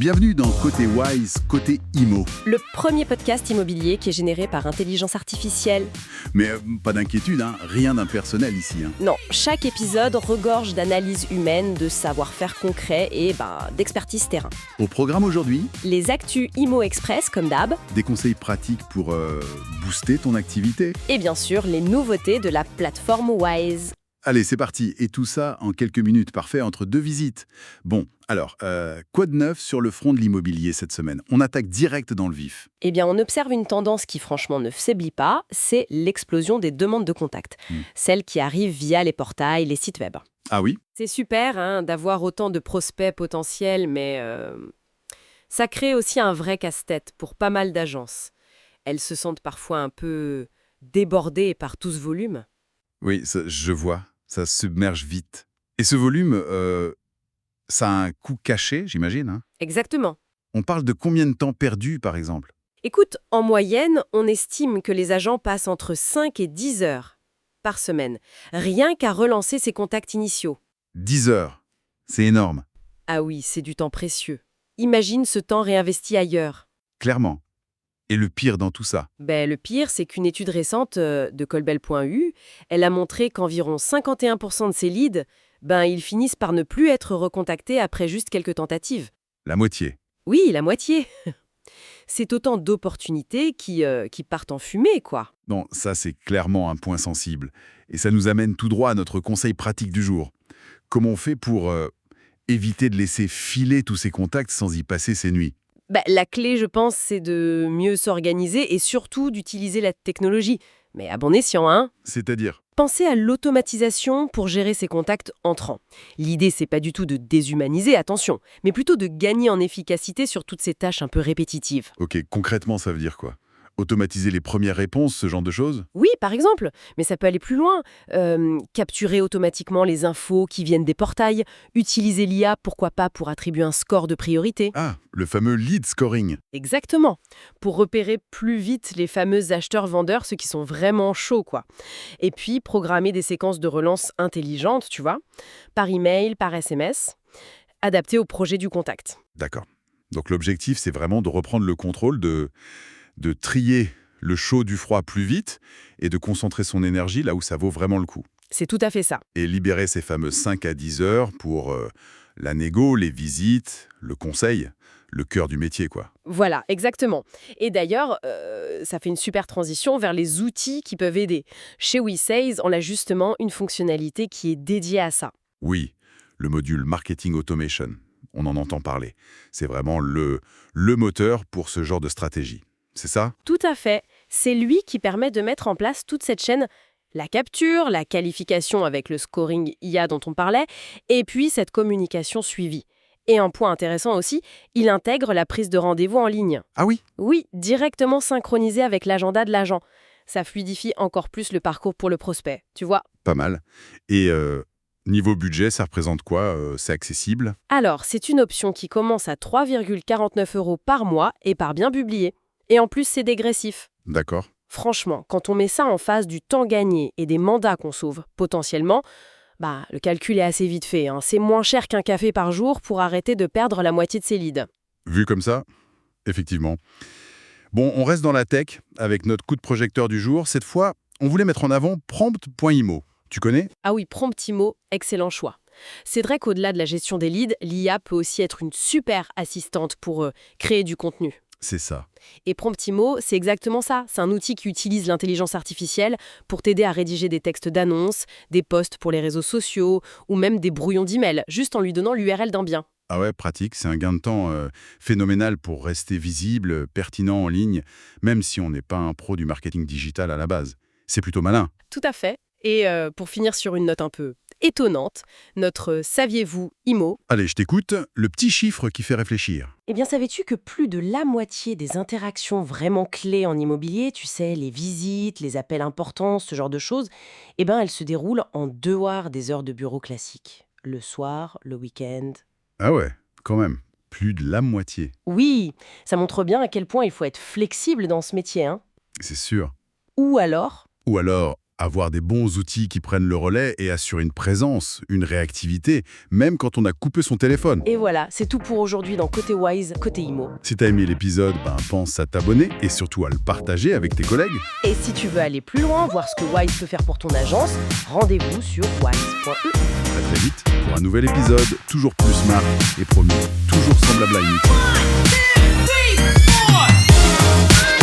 Bienvenue dans Côté Wise, Côté Immo. Le premier podcast immobilier qui est généré par intelligence artificielle. Mais pas d'inquiétude, rien d'impersonnel ici. Non, chaque épisode regorge d'analyses humaines, de savoir-faire concret et d'expertise terrain. Au programme aujourd'hui, Les actus Immo Express, comme d'hab. des conseils pratiques pour booster ton activité. Et bien sûr, les nouveautés de la plateforme Wise. Allez, c'est parti. Et tout ça en quelques minutes, parfait, entre deux visites. Bon, alors, quoi de neuf sur le front de l'immobilier cette semaine? On attaque direct dans le vif. Eh bien, on observe une tendance qui franchement ne faiblit pas, c'est l'explosion des demandes de contact. Celles qui arrivent via les portails, les sites web. Ah oui? C'est super d'avoir autant de prospects potentiels, mais ça crée aussi un vrai casse-tête pour pas mal d'agences. Elles se sentent parfois un peu débordées par tout ce volume. Oui, je vois. Ça submerge vite. Et ce volume, ça a un coût caché, j'imagine. Exactement. On parle de combien de temps perdu, par exemple? Écoute, en moyenne, on estime que les agents passent entre 5 et 10 heures par semaine, rien qu'à relancer ces contacts initiaux. 10 heures. C'est énorme, Ah oui, c'est du temps précieux. Imagine ce temps réinvesti ailleurs. clairement. Et le pire dans tout ça, Le pire, c'est qu'une étude récente de Colbel.eu, elle a montré qu'environ 51% de ces leads, ils finissent par ne plus être recontactés après juste quelques tentatives. la moitié. Oui, la moitié. C'est autant d'opportunités qui partent en fumée, quoi. Non, ça c'est clairement un point sensible. Et ça nous amène tout droit à notre conseil pratique du jour. Comment on fait pour éviter de laisser filer tous ces contacts sans y passer ses nuits? La clé, je pense, c'est de mieux s'organiser et surtout d'utiliser la technologie. Mais à bon escient, C'est-à-dire? Pensez à l'automatisation pour gérer ces contacts entrants. L'idée, c'est pas du tout de déshumaniser, attention, mais plutôt de gagner en efficacité sur toutes ces tâches un peu répétitives. Ok, concrètement ça veut dire quoi? Automatiser les premières réponses, ce genre de choses? Oui, par exemple, mais ça peut aller plus loin. Capturer automatiquement les infos qui viennent des portails, utiliser l'IA, pourquoi pas, pour attribuer un score de priorité. Ah, le fameux lead scoring. Exactement, pour repérer plus vite les fameux acheteurs-vendeurs, ceux qui sont vraiment chauds, quoi. Et puis, programmer des séquences de relance intelligentes, tu vois, par email, par SMS, adaptées au projet du contact. D'accord. Donc l'objectif c'est vraiment de reprendre le contrôle, de trier le chaud du froid plus vite et de concentrer son énergie là où ça vaut vraiment le coup. C'est tout à fait ça. Et libérer ces fameuses 5 à 10 heures pour la négo, les visites, le conseil, le cœur du métier, quoi. Voilà, exactement. Et d'ailleurs, ça fait une super transition vers les outils qui peuvent aider. Chez WeSales, on a justement une fonctionnalité qui est dédiée à ça. Oui, le module Marketing Automation, on en entend parler. C'est vraiment le moteur pour ce genre de stratégie. C'est ça? Tout à fait. C'est lui qui permet de mettre en place toute cette chaîne, la capture, la qualification avec le scoring IA dont on parlait, et puis cette communication suivie. Et un point intéressant aussi, il intègre la prise de rendez-vous en ligne. Ah oui? Oui, directement synchronisé avec l'agenda de l'agent. Ça fluidifie encore plus le parcours pour le prospect, tu vois. Pas mal. Et niveau budget, ça représente quoi? C'est accessible? Alors, c'est une option qui commence à 3,49 € par mois et par bien publié. Et en plus, c'est dégressif. D'accord. Franchement, quand on met ça en face du temps gagné et des mandats qu'on sauve, potentiellement, le calcul est assez vite fait. C'est moins cher qu'un café par jour pour arrêter de perdre la moitié de ses leads. Vu comme ça, effectivement. Bon, on reste dans la tech avec notre coup de projecteur du jour. Cette fois, on voulait mettre en avant Prompt.imo. Tu connais? Ah oui, Promptimo, excellent choix. C'est vrai qu'au-delà de la gestion des leads, l'IA peut aussi être une super assistante pour créer du contenu. C'est ça. Et Promptimo, c'est exactement ça. C'est un outil qui utilise l'intelligence artificielle pour t'aider à rédiger des textes d'annonces, des posts pour les réseaux sociaux ou même des brouillons d'emails, juste en lui donnant l'URL d'un bien. Ah ouais, pratique. C'est un gain de temps phénoménal pour rester visible, pertinent en ligne, même si on n'est pas un pro du marketing digital à la base. C'est plutôt malin. Tout à fait. Et pour finir sur une note un peu étonnante, notre Saviez-vous IMO. Allez, je t'écoute. Le petit chiffre qui fait réfléchir. Eh bien, savais-tu que plus de la moitié des interactions vraiment clés en immobilier, tu sais, les visites, les appels importants, ce genre de choses, elles se déroulent en dehors des heures de bureau classiques. Le soir, le week-end. Ah ouais, quand même. Plus de la moitié. Oui, ça montre bien à quel point il faut être flexible dans ce métier, C'est sûr. Ou alors, Ou alors, Avoir des bons outils qui prennent le relais et assurent une présence, une réactivité, même quand on a coupé son téléphone. Et voilà, c'est tout pour aujourd'hui dans Côté Wise, Côté Imo. Si t'as aimé l'épisode, pense à t'abonner et surtout à le partager avec tes collègues. Et si tu veux aller plus loin, voir ce que Wise peut faire pour ton agence, rendez-vous sur wise.eu. À très vite pour un nouvel épisode, toujours plus smart et promis, toujours semblable à inutile. 1, 2, 3, 4.